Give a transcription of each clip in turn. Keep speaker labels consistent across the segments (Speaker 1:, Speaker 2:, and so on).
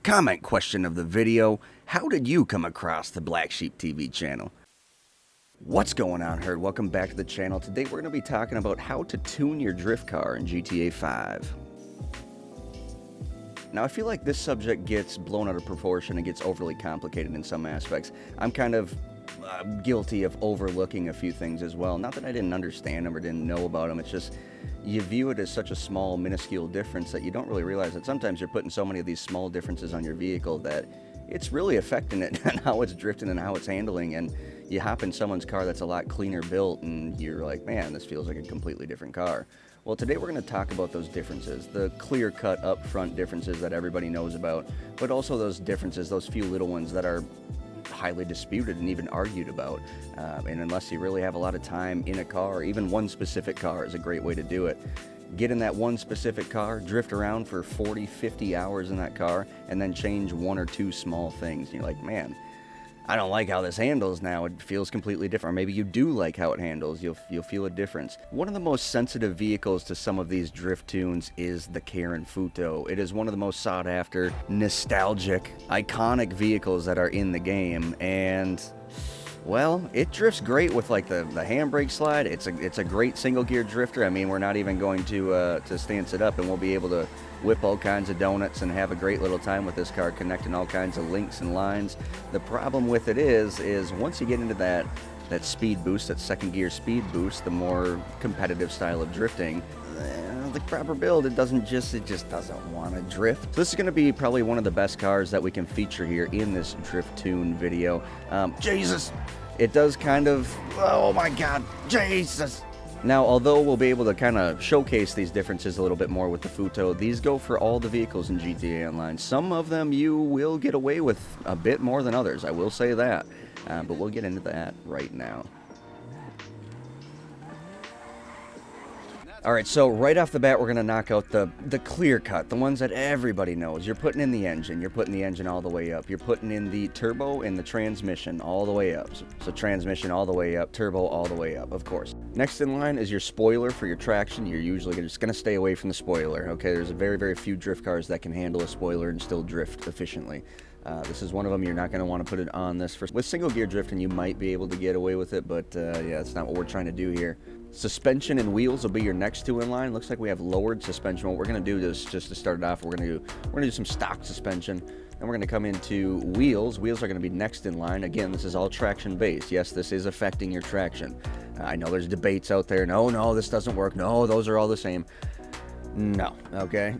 Speaker 1: Comment question of the video: how did you come across the Black Sheep TV channel? What's going on, Herd? Welcome back to the channel. Today we're going to be talking about how to tune your drift car in GTA 5. Now, I feel like this subject gets blown out of proportion and gets overly complicated in some aspects. I'm kind of guilty of overlooking a few things as well. Not that I didn't understand them or didn't know about them, it's just you view it as such a small, minuscule difference that you don't really realize that sometimes you're putting so many of these small differences on your vehicle that it's really affecting it and how it's drifting and how it's handling. And you hop in someone's car that's a lot cleaner built and you're like, man, this feels like a completely different car. Well, today we're going to talk about those differences, the clear-cut, upfront differences that everybody knows about, but also those differences, those few little ones that are highly disputed and even argued about. And unless you really have a lot of time in a car, even one specific car is a great way to do it. Get in that one specific car, drift around for 40, 50 hours in that car, and then change one or two small things. You're like, man, I don't like how this handles now. It feels completely different. Or maybe you do like how it handles. You'll feel a difference. One of the most sensitive vehicles to some of these drift tunes is the Futo. It is one of the most sought after, nostalgic, iconic vehicles that are in the game, and well, it drifts great with like the handbrake slide. It's a great single gear drifter. I mean, we're not even going to stance it up, and we'll be able to whip all kinds of donuts and have a great little time with this car, connecting all kinds of links and lines. The problem with it is once you get into that speed boost, that second gear speed boost, the more competitive style of drifting, the proper build, it just doesn't want to drift. So this is going to be probably one of the best cars that we can feature here in this drift tune video. Jesus, it does kind of, oh my god, Jesus. Now, although we'll be able to kind of showcase these differences a little bit more with the Futo, these go for all the vehicles in GTA Online. Some of them you will get away with a bit more than others, I will say that. But we'll get into that right now. Alright, so right off the bat, we're going to knock out the clear cut, the ones that everybody knows. You're putting in the engine, you're putting the engine all the way up. You're putting in the turbo and the transmission all the way up. So transmission all the way up, turbo all the way up, of course. Next in line is your spoiler for your traction. You're usually just going to stay away from the spoiler, okay? There's very, very few drift cars that can handle a spoiler and still drift efficiently. This is one of them. You're not going to want to put it on this. With single gear drifting, you might be able to get away with it, but yeah, that's not what we're trying to do here. Suspension and wheels will be your next two in line. Looks like we have lowered suspension. What we're going to do is, just to start it off, we're going to do some stock suspension, and we're going to come into wheels. Wheels are going to be next in line. Again, this is all traction based. Yes, this is affecting your traction. I know there's debates out there. No, this doesn't work. No, those are all the same. No, okay?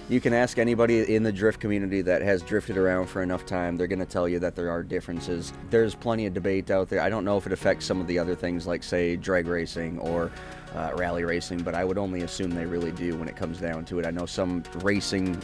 Speaker 1: You can ask anybody in the drift community that has drifted around for enough time. They're going to tell you that there are differences. There's plenty of debate out there. I don't know if it affects some of the other things like, say, drag racing or rally racing, but I would only assume they really do when it comes down to it. I know some racing,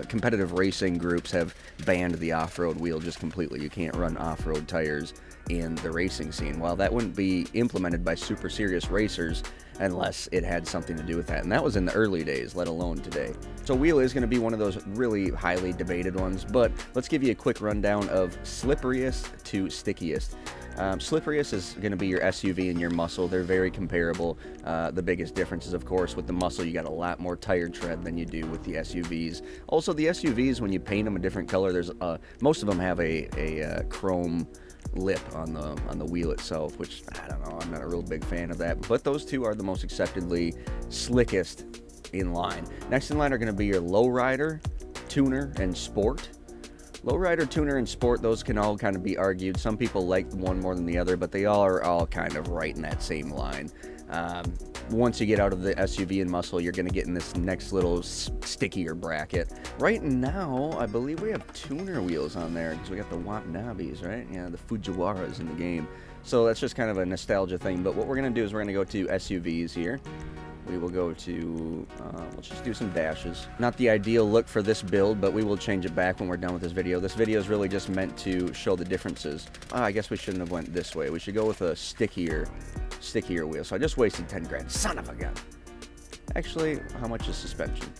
Speaker 1: competitive racing groups have banned the off-road wheel just completely. You can't run off-road tires in the racing scene. Well, that wouldn't be implemented by super serious racers unless it had something to do with that. And that was in the early days, let alone today. So wheel is going to be one of those really highly debated ones, but let's give you a quick rundown of slipperiest to stickiest. Slipperiest is going to be your SUV and your muscle. They're very comparable. The biggest difference is, of course, with the muscle, you got a lot more tire tread than you do with the SUVs. Also, the SUVs, when you paint them a different color, there's most of them have a chrome lip on the wheel itself, which I don't know, I'm not a real big fan of that, but those two are the most acceptedly slickest in line. Next in line are going to be your lowrider, tuner, and sport. Lowrider, tuner, and sport, those can all kind of be argued. Some people like one more than the other, but they are all kind of right in that same line. Once you get out of the SUV and muscle, you're going to get in this next little stickier bracket. Right now, I believe we have tuner wheels on there because we got the Watanabes, right? Yeah, the Fujiwaras in the game. So that's just kind of a nostalgia thing. But what we're going to do is we're going to go to SUVs here. We will go to, let's just do some dashes. Not the ideal look for this build, but we will change it back when we're done with this video. This video is really just meant to show the differences. I guess we shouldn't have went this way. We should go with a stickier wheel. So I just wasted 10 grand. Son of a gun. Actually, how much is suspension?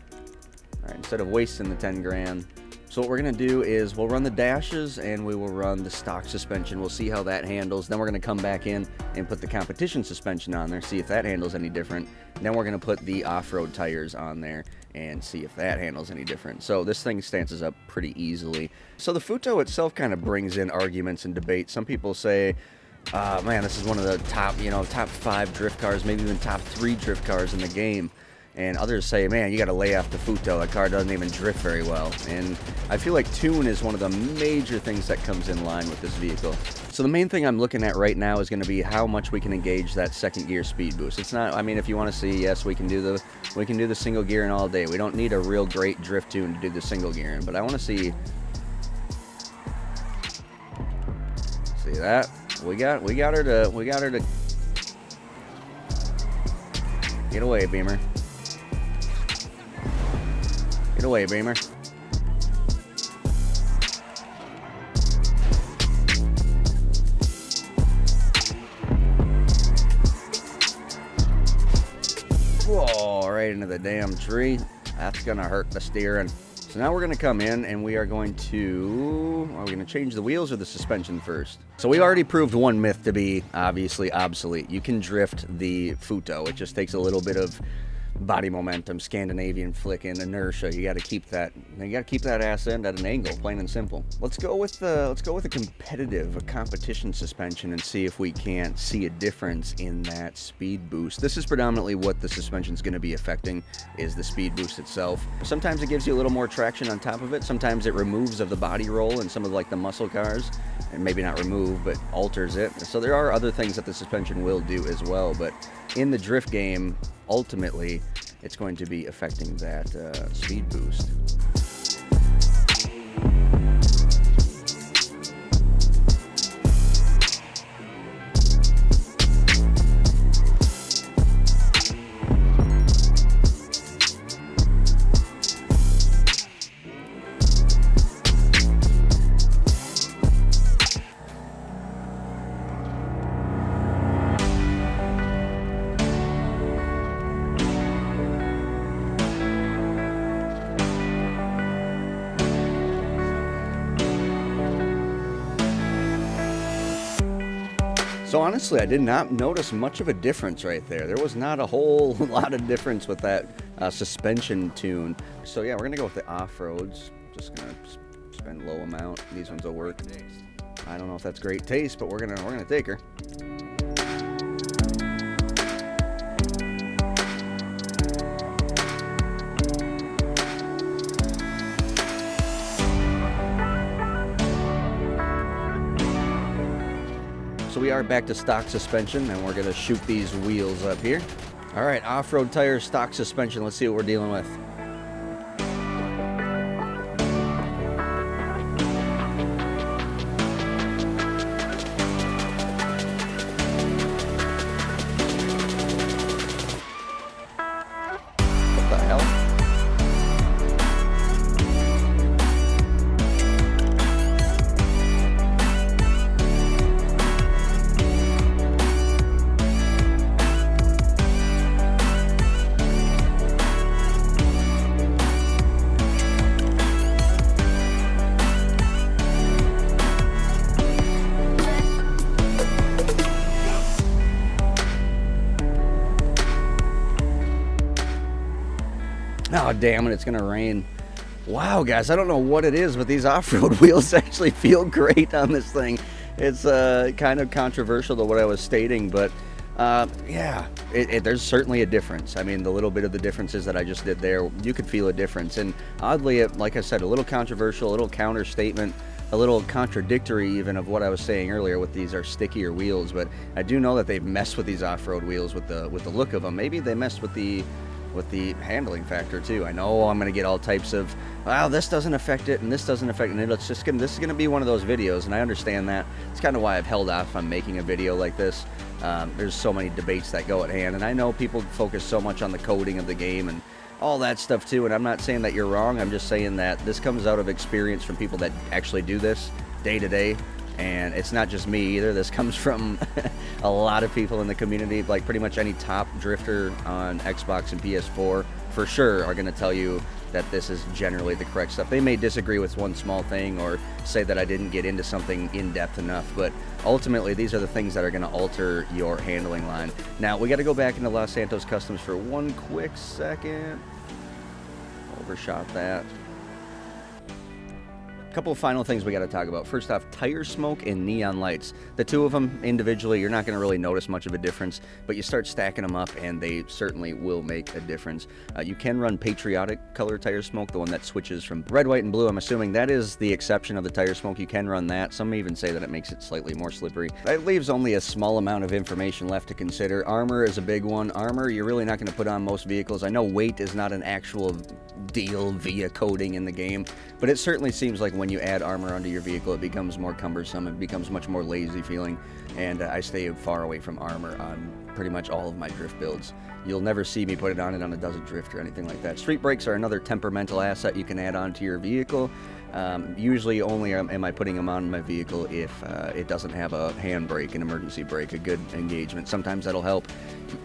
Speaker 1: All right, instead of wasting the 10 grand, So what we're going to do is we'll run the dashes and we will run the stock suspension. We'll see how that handles. Then we're going to come back in and put the competition suspension on there, see if that handles any different. Then we're going to put the off-road tires on there and see if that handles any different. So this thing stances up pretty easily. So the Futo itself kind of brings in arguments and debate. Some people say, man, this is one of the top 5 drift cars, maybe even top 3 drift cars in the game. And others say, man, you got to lay off the Futo. That car doesn't even drift very well. And I feel like tune is one of the major things that comes in line with this vehicle. So the main thing I'm looking at right now is going to be how much we can engage that second gear speed boost. It's not, I mean, if you want to see, yes, we can do the single gearing all day. We don't need a real great drift tune to do the single gearing, but I want to see that. We got her to get away, Beamer. Get away, Beamer. Whoa, right into the damn tree. That's gonna hurt the steering. So now we're gonna come in and we are going to, are we gonna change the wheels or the suspension first? So we already proved one myth to be obviously obsolete. You can drift the Futo. It just takes a little bit of body momentum, Scandinavian flicking, inertia. You got to keep that. You got to keep that ass end at an angle, plain and simple. Let's go with a competition suspension and see if we can't see a difference in that speed boost. This is predominantly what the suspension is going to be affecting, is the speed boost itself. Sometimes it gives you a little more traction on top of it. Sometimes it removes of the body roll in some of like the muscle cars, and maybe not remove, but alters it. So there are other things that the suspension will do as well. But in the drift game, ultimately, it's going to be affecting that speed boost. So honestly, I did not notice much of a difference right there. There was not a whole lot of difference with that suspension tune. So yeah, we're gonna go with the off-roads. Just gonna spend low amount. These ones will work. I don't know if that's great taste, but we're gonna take her. So we are back to stock suspension, and we're going to shoot these wheels up here. All right, off-road tires, stock suspension. Let's see what we're dealing with. What the hell? Oh, damn it, it's gonna rain. Wow, guys, I don't know what it is, but these off-road wheels actually feel great on this thing. It's kind of controversial to what I was stating, but yeah, there's certainly a difference. I mean, the little bit of the differences that I just did there, you could feel a difference. And oddly, like I said, a little controversial, a little counter statement, a little contradictory even of what I was saying earlier with these are stickier wheels. But I do know that they've messed with these off-road wheels with the look of them. Maybe they messed with the handling factor too. I know I'm gonna get all types of, wow, this doesn't affect it and this doesn't affect it. It's just this is gonna be one of those videos, and I understand that. It's kind of why I've held off on making a video like this. There's so many debates that go at hand, and I know people focus so much on the coding of the game and all that stuff too, and I'm not saying that you're wrong. I'm just saying that this comes out of experience from people that actually do this day to day. And it's not just me either. This comes from a lot of people in the community. Like pretty much any top drifter on Xbox and PS4 for sure are going to tell you that this is generally the correct stuff. They may disagree with one small thing or say that I didn't get into something in depth enough, but ultimately these are the things that are going to alter your handling line. Now we got to go back into Los Santos Customs for one quick second. Overshot that. A couple of final things we got to talk about. First off, tire smoke and neon lights. The two of them individually, you're not going to really notice much of a difference, but you start stacking them up and they certainly will make a difference. You can run patriotic color tire smoke, the one that switches from red, white, and blue. I'm assuming that is the exception of the tire smoke. You can run that. Some even say that it makes it slightly more slippery. That leaves only a small amount of information left to consider. Armor is a big one. Armor, you're really not going to put on most vehicles. I know weight is not an actual deal via coding in the game, but it certainly seems like when you add armor onto your vehicle, it becomes more cumbersome. It becomes much more lazy feeling, and I stay far away from armor on pretty much all of my drift builds. You'll never see me put it on a doesn't drift or anything like that. Street brakes are another temperamental asset you can add onto your vehicle. Usually only am I putting them on my vehicle if it doesn't have a handbrake, an emergency brake, a good engagement. Sometimes that'll help.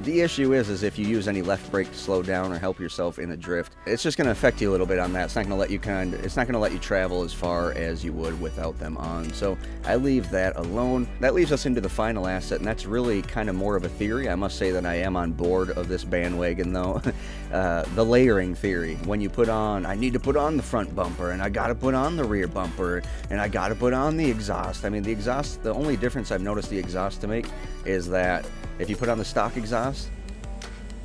Speaker 1: The issue is if you use any left brake to slow down or help yourself in a drift, it's just going to affect you a little bit on that. It's not going to let you it's not going to let you travel as far as you would without them on. So I leave that alone. That leaves us into the final asset, and that's really kind of more of a theory. I must say that I am on board of this bandwagon though. The layering theory. When you put on, I need to put on the front bumper, and I got to put on the rear bumper, and I got to put on the exhaust. I mean, the exhaust, the only difference I've noticed the exhaust to make is that if you put on the stock exhaust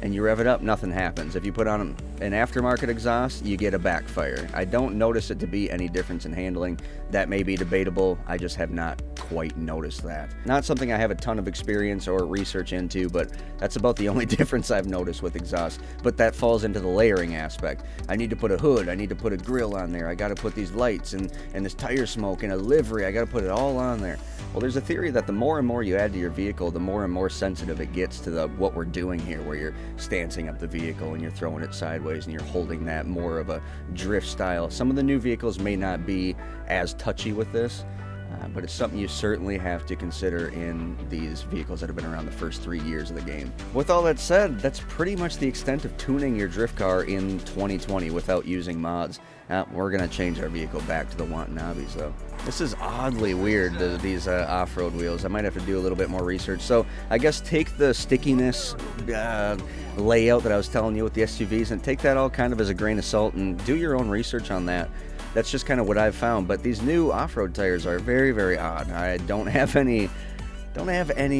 Speaker 1: and you rev it up, nothing happens. If you put on an aftermarket exhaust, you get a backfire. I don't notice it to be any difference in handling. That may be debatable. I just have not quite noticed that. Not something I have a ton of experience or research into, but that's about the only difference I've noticed with exhaust. But that falls into the layering aspect. I need to put a hood, I need to put a grill on there, I got to put these lights and this tire smoke and a livery, I got to put it all on there. Well, there's a theory that the more and more you add to your vehicle, the more and more sensitive it gets to what we're doing here, where you're stancing up the vehicle and you're throwing it sideways and you're holding that more of a drift style. Some of the new vehicles may not be as touchy with this, but it's something you certainly have to consider in these vehicles that have been around the first 3 years of the game. With all that said, that's pretty much the extent of tuning your drift car in 2020 without using mods. We're going to change our vehicle back to the Want Knobbies though. This is oddly weird, these off-road wheels. I might have to do a little bit more research. So I guess take the stickiness layout that I was telling you with the SUVs and take that all kind of as a grain of salt and do your own research on that. That's just kind of what I've found. But these new off-road tires are very, very odd. I don't have any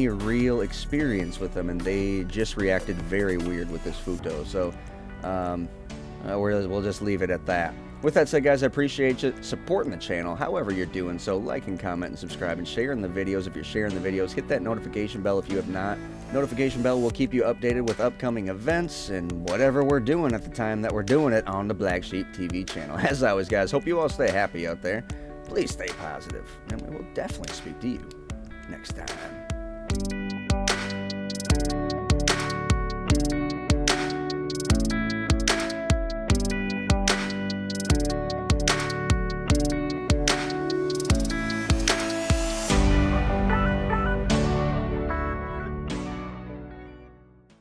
Speaker 1: real experience with them, and they just reacted very weird with this Futo. So we'll just leave it at that. With that said, guys, I appreciate you supporting the channel however you're doing so. Like and comment and subscribe and share in the videos if you're sharing the videos. Hit that notification bell if you have not. Notification bell will keep you updated with upcoming events and whatever we're doing at the time that we're doing it on the Black Sheep TV channel. As always, guys, hope you all stay happy out there. Please stay positive, and we will definitely speak to you next time.